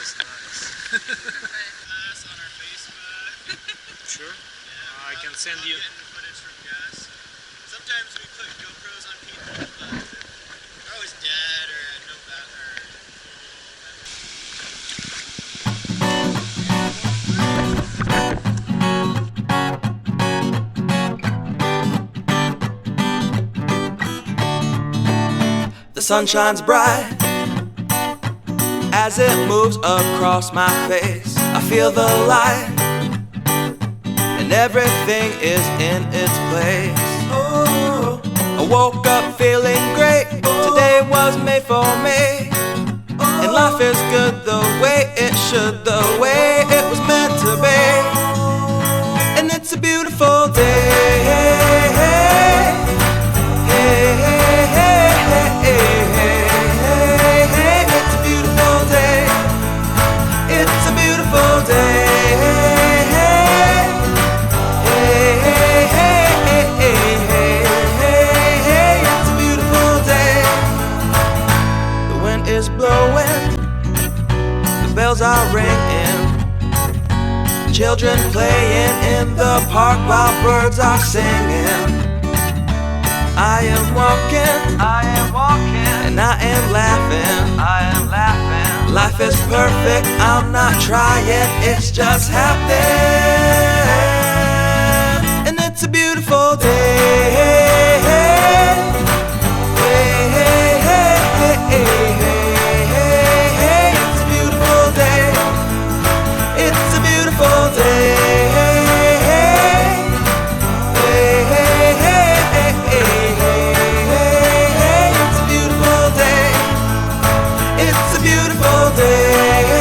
is nice. Us on our Facebook. Sure. Yeah, I can send you. Footage from Gus. Sometimes we put GoPros on people, but they're always dead or no battery. The sun shines bright as it moves across my face. I feel the light and everything is in its place. Oh, I woke up feeling great. Today was made for me, and life is good the way it should, the way it was meant to be. And it's a beautiful day. It's a beautiful day. It's a beautiful day. It's a beautiful day. The wind is blowing, the bells are ringing, children playing in the park while birds are singing. I am walking, and I am laughing, Life is perfect, I'm not trying, it's just happening. And it's a beautiful day. It's a beautiful day. It's a beautiful day. It's a beautiful day.